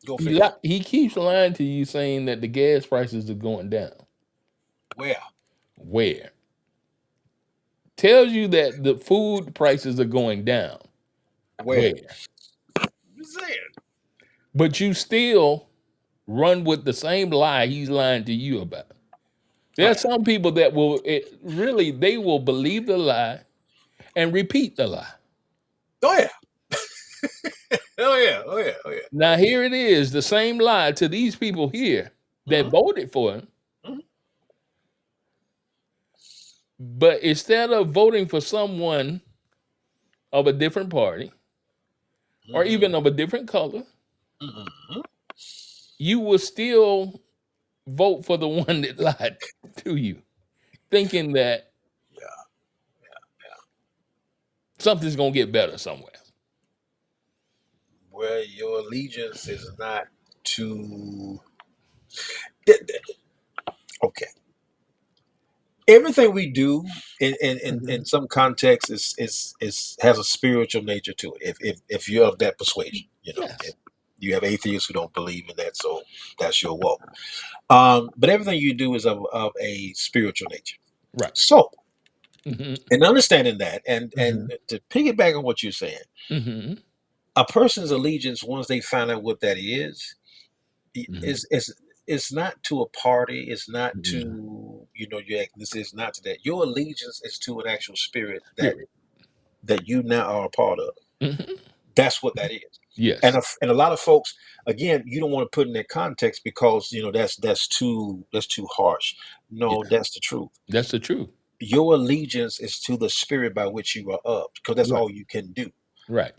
Go figure. He keeps lying to you, saying that the gas prices are going down. Where? Tells you that the food prices are going down. Where? But you still run with the same lie he's lying to you about. There are some people that they will believe the lie and repeat the lie. Oh yeah. Oh yeah, oh yeah, oh yeah. Now here it is, the same lie to these people here that voted for him. Mhm. But instead of voting for someone of a different party or even of a different color, Mhm. you will still vote for the one that lied to you, thinking that something's gonna get better somewhere. Where your allegiance is not to. Okay. Everything we do in some context is has a spiritual nature to it. If you're of that persuasion, Yes. if you have atheists who don't believe in that, so that's your walk. But everything you do is of a spiritual nature. Right. So, Mm-hmm. in understanding that, and Mhm. to piggyback on what you're saying, Mm-hmm. a person's allegiance, once they find out what that is, Mhm. it's not to a party. It's not Mhm. to your ethnicity. It's not to that. Your allegiance is to an actual spirit Spirit. that you now are a part of. Mhm. That's what that is. Yes. And a lot of folks, again, you don't want to put in that context because that's too harsh. No, Yeah. that's the truth. That's the truth. Your allegiance is to the spirit by which you are of, because that's Right. all you can do. Right.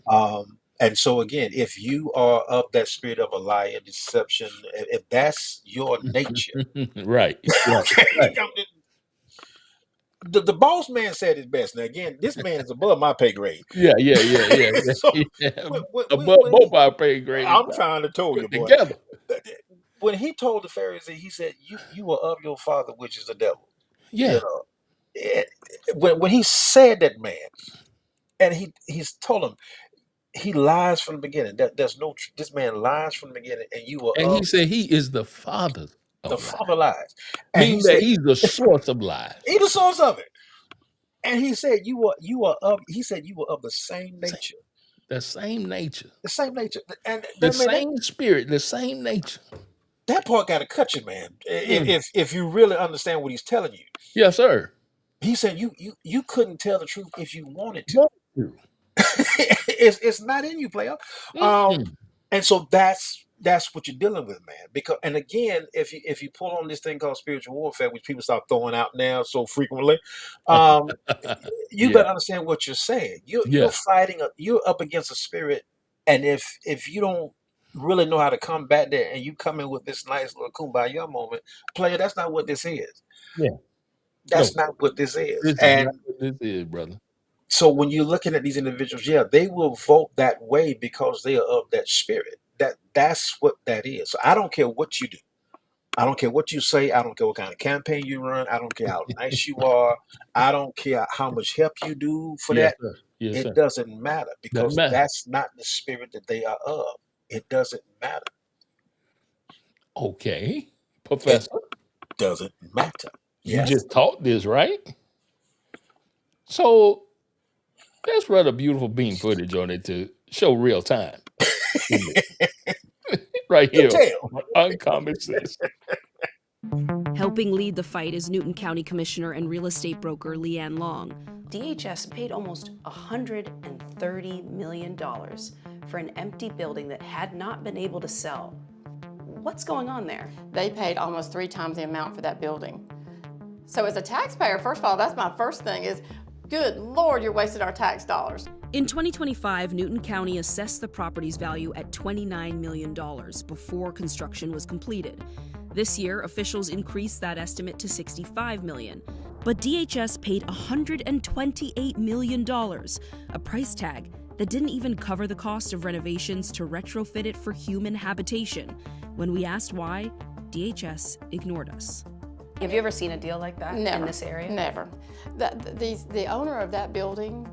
And so again, if you are of that spirit of a lie and deception, if that's your nature, Right. Right. Right. the boss man said it best. Now again, this man is above my pay grade. Yeah. Yeah. Yeah. Yeah. So Yeah. Yeah. Above when both our pay grades I'm trying to tell you, put boy. together. When he told the Pharisees, he said, "You are of your father, which is the devil." You Yeah. know, It- when he said that, man, and he's told him he lies from the beginning. That there's no this man lies from the beginning, and you are And he of said he is the father the of lies, father lies, and he meaning that said he's the source of lies. he the source of it, and he said you are of. He said you were of the same Sa- nature, The same nature, the same nature, and the that man same spirit, the same nature. that part got to cut you, man. Mm. If you really understand what he's telling you, Yes, sir. he said you couldn't tell the truth if you wanted to. Want to. It's not in you, player. Mm-mm. And so that's what you're dealing with, man. Because and again, if you pull on this thing called spiritual warfare, which people start throwing out now so frequently, um, you Yeah. got to understand what you're saying. You're Yeah. fighting. You're up against a spirit, and if you don't really know how to combat that, and you come in with this nice little kumbaya moment, player, that's not what this is. Yeah. That's No, not what this is. this is not And what this is, brother. so when you're looking at these individuals, yeah, they will vote that way because they are of that spirit. That's what that is. So I don't care what you do. I don't care what you say. I don't care what kind of campaign you run. I don't care how nice you are. I don't care how much help you do for Yes, that. sir. Yes, It sir. doesn't matter Doesn't because matter. that's not the spirit that they are of. It doesn't matter. Okay, It Professor, doesn't matter. you Yes. just taught this, right? So let's run a beautiful beam footage on it to show real time. Right You here tell. on Uncommon Sense. Helping lead the fight is Newton County Commissioner and real estate broker Leanne Long. DHS paid almost $130 million for an empty building that had not been able to sell. What's going on there? They paid almost 3 times the amount for that building. So as a taxpayer, first of all, that's my first thing is, good Lord, you're wasting our tax dollars. In 2025, Newton County assessed the property's value at $29 million before construction was completed. This year, officials increased that estimate to $65 million. But DHS paid $128 million, a price tag that didn't even cover the cost of renovations to retrofit it for human habitation. When we asked why, DHS ignored us. Have you ever seen a deal like that Never. in this area? Never. The owner of that building,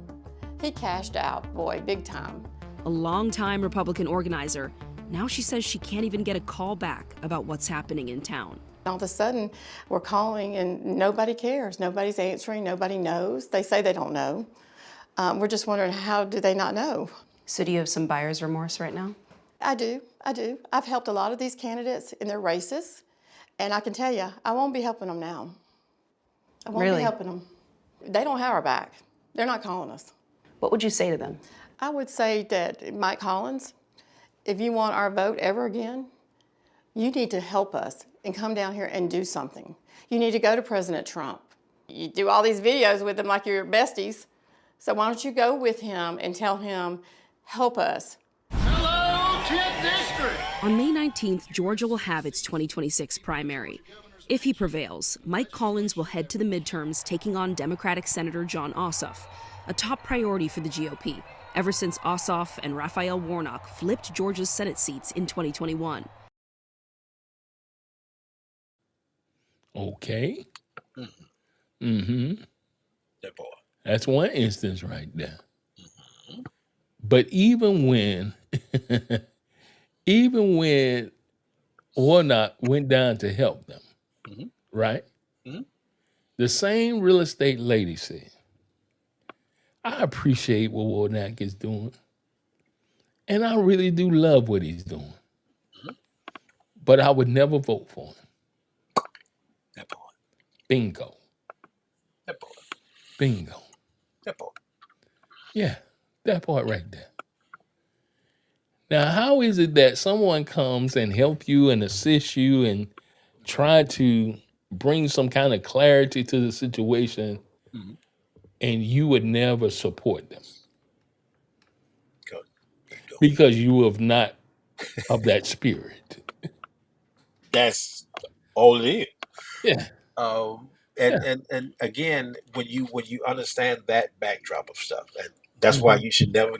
he cashed out, boy, big time. A longtime Republican organizer, now she says she can't even get a call back about what's happening in town. All of a sudden, we're calling and nobody cares. Nobody's answering. Nobody knows. They say they don't know. We're just wondering, how do they not know? So do you have some buyer's remorse right now? I do. I've helped a lot of these candidates in their races, and I can tell you, I won't be helping them now. I won't Really? be helping them. They don't have our back. They're not calling us. What would you say to them? I would say that Mike Hollins, if you want our vote ever again, you need to help us and come down here and do something. You need to go to President Trump. You do all these videos with him like you're besties. So why don't you go with him and tell him, help us. On May 19th, Georgia will have its 2026 primary. If he prevails, Mike Collins will head to the midterms taking on Democratic Senator Jon Ossoff, a top priority for the GOP, ever since Ossoff and Raphael Warnock flipped Georgia's Senate seats in 2021. Okay. That boy. That's one instance right there. But even when Warnock went down to help them, right? The same real estate lady said, I appreciate what Warnock is doing. And I really do love what he's doing. But I would never vote for him. That boy. Bingo. That boy. Bingo. That boy. Yeah, that part right there. Now, how is it that someone comes and help you and assist you and try to bring some kind of clarity to the situation and you would never support them? Because you have not of that spirit. That's all it is. Yeah. And again, when you understand that backdrop of stuff, and that's why you should never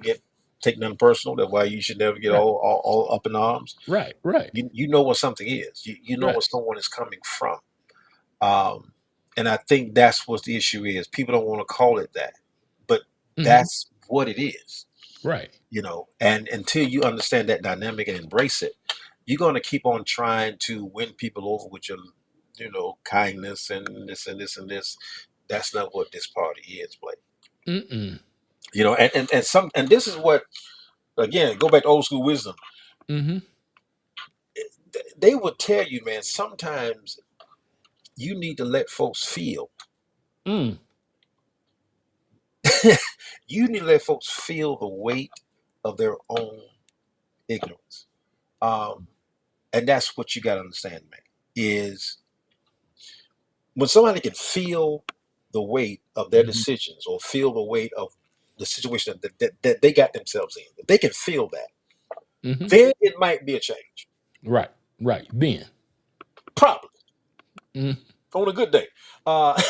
take nothing personal. That's why you should never get all up in arms. Right. You know what something is. You know what someone is coming from. And I think that's what the issue is. People don't want to call it that, but that's what it is. Right. And until you understand that dynamic and embrace it, you're going to keep on trying to win people over with your, kindness and this and this and this. That's not what this party is, Blake. And this is what, again, go back to old school wisdom. They would tell you, man, sometimes you need to let folks feel. You need to let folks feel the weight of their own ignorance. And that's what you got to understand, man, is when somebody can feel the weight of their decisions or feel the weight of the situation that they got themselves in, if they can feel that, then it might be a change. Right. Then. Probably. On a good day. But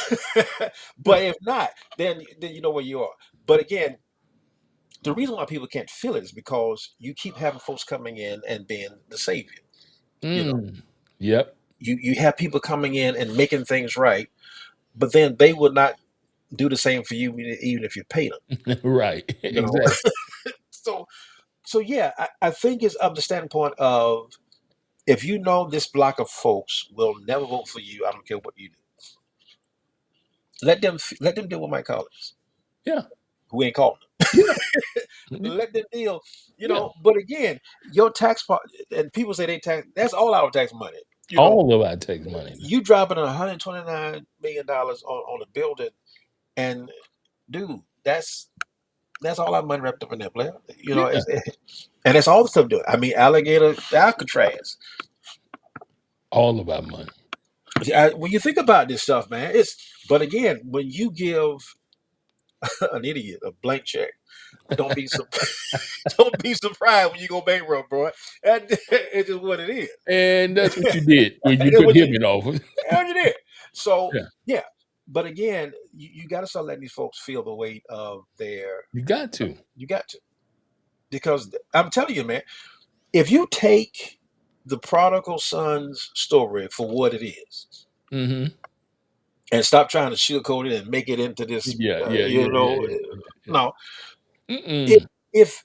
if not, then you know where you are. But again, the reason why people can't feel it is because you keep having folks coming in and being the savior. Yep. You have people coming in and making things right, but then they would not do the same for you even if you paid them. Right. Exactly. So yeah, I think it's of the standpoint of, if you know this block of folks will never vote for you, I don't care what you do. Let them deal with my colleagues. Yeah. Who ain't calling them. Let them deal, But again, your tax part, and people say they tax, that's all our tax money. All of our tax money. You dropping $129 million on a building, and dude, that's all our money wrapped up in that, player. And that's all the stuff doing. I mean, Alligator, Alcatraz. All of our money. When you think about this stuff, man, but again, when you give an idiot a blank check, don't be surprised when you go bankrupt, bro. It's just what it is. And that's what you did when you put him in office. And you did. So yeah. But again, you got to start letting these folks feel the weight of their. You got to. Because I'm telling you, man, if you take the prodigal son's story for what it is, and stop trying to sugarcoat it and make it into this, no. If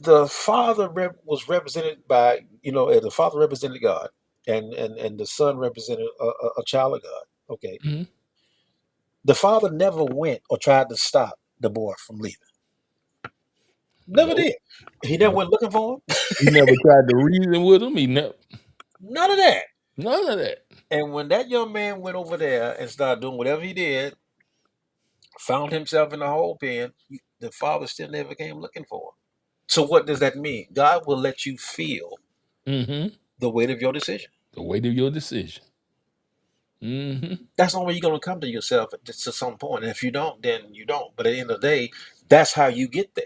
the father was represented by, the father represented God, and the son represented a child of God, okay, the father never went or tried to stop the boy from leaving. Never did. He never went looking for him. He never tried to reason with him. None of that. None of that. And when that young man went over there and started doing whatever he did, found himself in the hole pen, the father still never came looking for him. So what does that mean? God will let you feel Mm-hmm. the weight of your decision. The weight of your decision. Mm-hmm. That's the only way you're going to come to yourself to some point. And if you don't, then you don't. But at the end of the day, that's how you get there.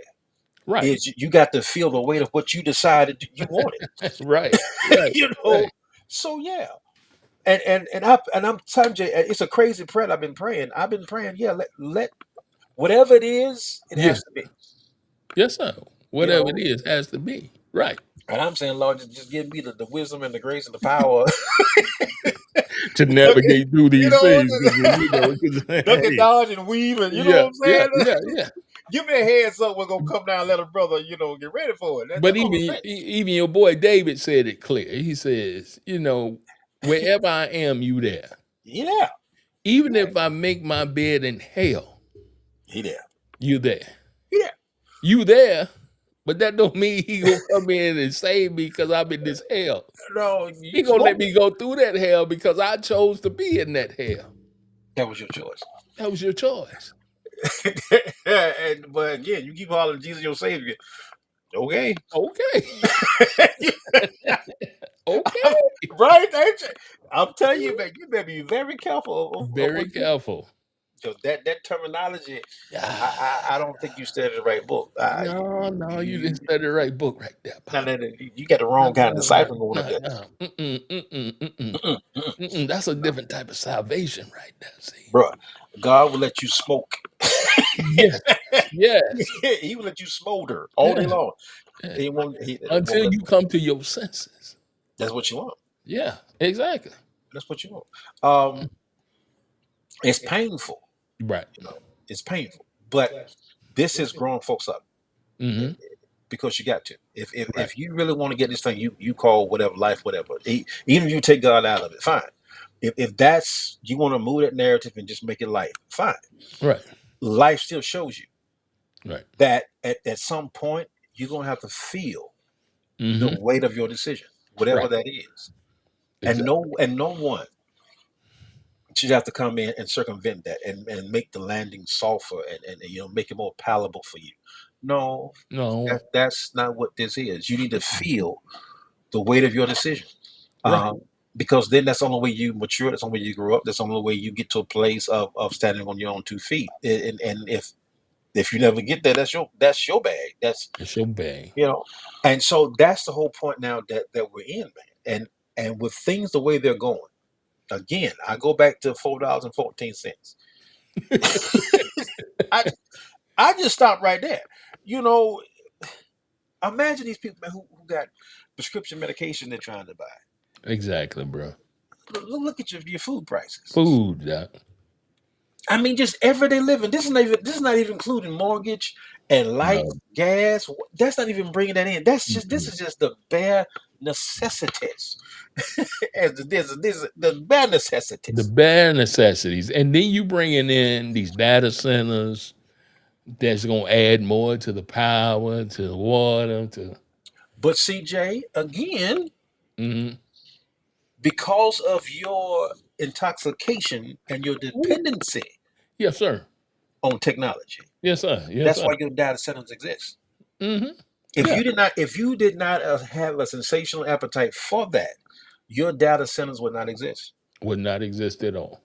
Right. Is you got to feel the weight of what you decided you wanted. Right. Right. You know. Right. So yeah. And I'm telling you, it's a crazy prayer I've been praying. Yeah, let whatever it is, it Yeah. has to be. Yes, sir. You Whatever know. it is has to be. Right. And I'm saying, Lord, just give me the wisdom and the grace and the power To navigate through you these know, things. 'Cause, duck and hey, dodge and weave, and you know yeah, what I'm yeah, saying? yeah, yeah. Give me a heads up. We're gonna come down and let a brother, get ready for it. But That's all I'm saying. even your boy David said it clear. He says, wherever I am, you there. Yeah. Even if I make my bed in hell, He there. you there. Yeah. You there, but that don't mean he gonna come in and save me because I'm in this hell. No, He gonna let me go through that hell because I chose to be in that hell. that was your choice. That was your choice. But again, you keep hollering Jesus your savior. Okay. Okay. Okay. Right? I'm telling you, man, you better be very careful of Very what you. careful. Because that terminology, I don't think you studied the right book. No, you didn't study the right book right there, Pop. No, you got the wrong kind of deciphering going up there. No. That's a different type of salvation right there. See, Bruh, God will let you smoke. yes, yes, He will let you smolder all day long. He won't until let, you come to your senses. that's what you want. Yeah, exactly. That's what you want. It's painful. Right. It's painful. But this has grown folks up. Mm-hmm. Because you got to. Right. If you really want to get this thing, you call whatever life, whatever. Even if you take God out of it, fine. If that's you want to move that narrative and just make it life, fine. Right. Life still shows you Right. that at some point you're gonna have to feel the weight of your decision, whatever Right. that is. Exactly. And no one should have to come in and circumvent that and make the landing softer and make it more palatable for you. No, No. that's not what this is. You need to feel the weight of your decision. Right. Because then that's the only way you mature. That's the only way you grow up. That's the only way you get to a place of standing on your own 2 feet. And if you never get there, that's your bag. That's your bag. And so that's the whole point now that we're in, man. And with things the way they're going, again, I go back to $4.14. I just stopped right there. Imagine these people, man, who got prescription medication they're trying to buy. Exactly, bro. Look at your food prices. Food, Doc. I mean, just everyday living. This is not even including mortgage and lights, gas. That's not even bringing that in. This is just the bare necessities. The bare necessities. The bare necessities. And then you bringing in these data centers that's going to add more to the power, to the water, to... But CJ, again, because of your intoxication and your dependency yes, sir, on technology. Yes, sir. Yes, that's sir. why your data centers exist. Mm-hmm. If you did not have a sensational appetite for that, your data centers would not exist. Would not exist at all.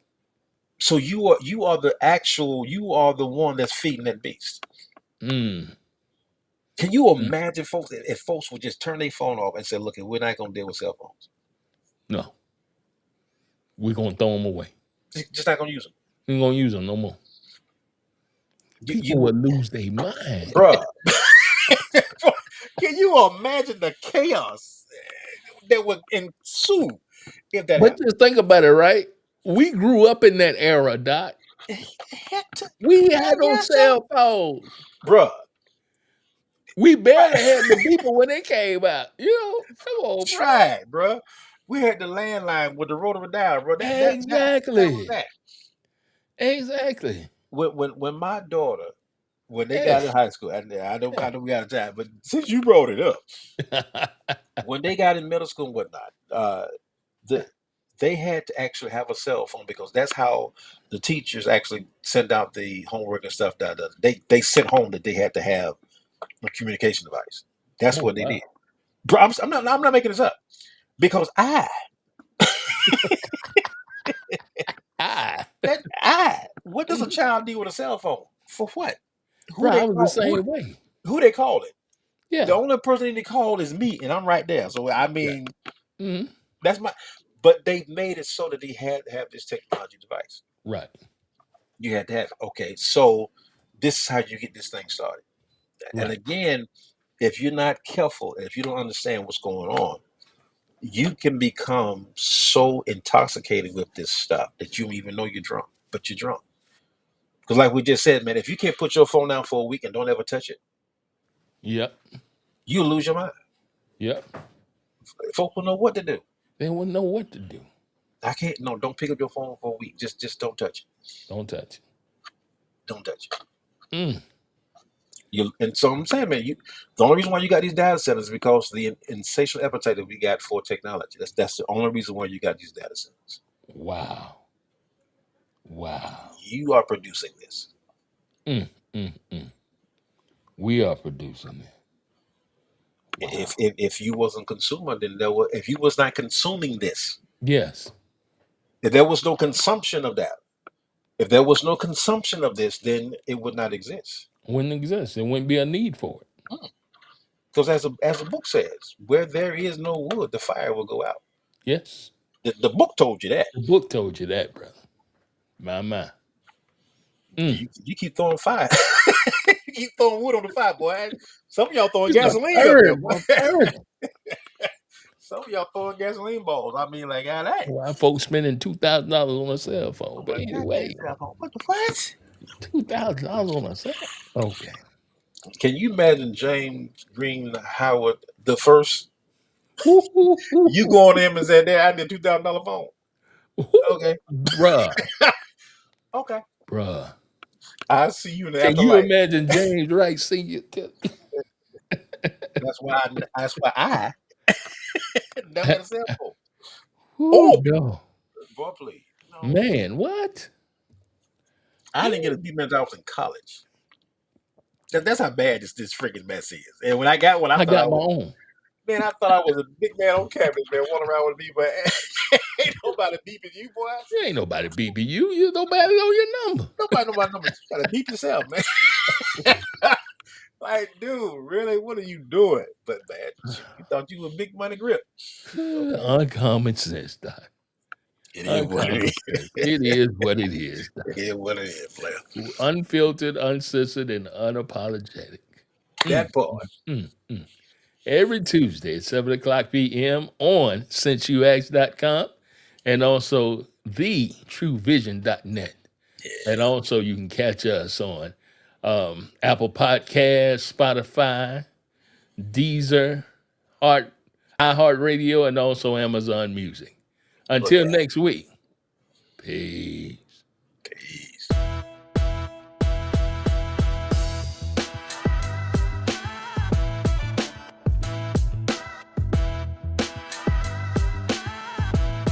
So you are the one that's feeding that beast. Can you imagine, folks, if folks would just turn their phone off and say, "Look, we're not going to deal with cell phones. No, we're going to throw them away. Just not going to use them. We're going to use them no more." People would lose their mind, bruh. Can you imagine the chaos that would ensue if that But happened? just think about it, right? We grew up in that era, Doc. We had no cell phones, bruh. We barely had the people when they came out. Come on, bro. Try, bro. We had the landline with the rotary dial, bro. Exactly. That was that. Exactly. When my daughter, when they got in high school, and I know we got time, but since you brought it up, when they got in middle school and whatnot, they had to actually have a cell phone because that's how the teachers actually sent out the homework and stuff. They sent home that they had to have a communication device. That's Oh what they wow. did. Bro, I'm not making this up because what does a child need with a cell phone? For what? Who Bro, I they was the call? same way. Who they call it? The Yeah. only person they need to call is me, and I'm right there. So I mean, hmm that's my. But they made it so that they had to have this technology device. Right. You had to have. Okay, so this is how you get this thing started. And Right. again, if you're not careful, if you don't understand what's going on, you can become so intoxicated with this stuff that you don't even know you're drunk, but you're drunk. Because like we just said, man, if you can't put your phone down for a week and don't ever touch it, Yep. you lose your mind. Yep. Folk will know what to do. They wouldn't know what to do. I can't. No, don't pick up your phone for a week. Just don't touch it. Don't touch it. Don't touch it. Mm. And so I'm saying, man, the only reason why you got these data centers is because the insatiable appetite that we got for technology. That's the only reason why you got these data centers. Wow. Wow. You are producing this. We are producing it. Wow. If you wasn't consumer, then if you was not consuming this, Yes. if there was no consumption of that, if there was no consumption of this, then it would not exist. Wouldn't exist. There wouldn't be a need for it. Because as the book says, where there is no wood, the fire will go out. Yes. The book told you that. The book told you that, brother. My. You keep throwing fire. You keep throwing wood on the fire, boy. Some of y'all throwing gasoline up there, boy. Some of y'all throwing gasoline balls. I mean, like, Why folks spending $2,000 on a cell phone? But anyway, what? $2,000 on a cell phone. Okay. Can you imagine James Green Howard the first? You go on him and say, "There, I need a $2,000 phone." Okay, bruh. Okay, bruh. I see you in the Can afterlife. you imagine James Wright Senior? That's why I never got a cell phone. No. Boy, please. No. Man, what? I didn't get a D-man. I was in college. That's how bad this freaking mess is. And when I got one, I got my was, own. Man, I thought I was a big man on campus, man, walking around with me, but ain't nobody beeping you, boy. You ain't nobody beeping you. You nobody know your number. Nobody know my number. You gotta beep yourself, man. Like, dude, really? What are you doing? But man, you thought you were big money grip. Uncommon sense, Doc. It is what it is. It is what it is, Doc. It is what it is, player. Unfiltered, uncensored, and unapologetic. That part. Every Tuesday at 7 o'clock p.m. on since-you-asked.com and also thetruevision.net. Yeah. And also you can catch us on Apple Podcasts, Spotify, Deezer, iHeartRadio, and also Amazon Music. Until next week, peace.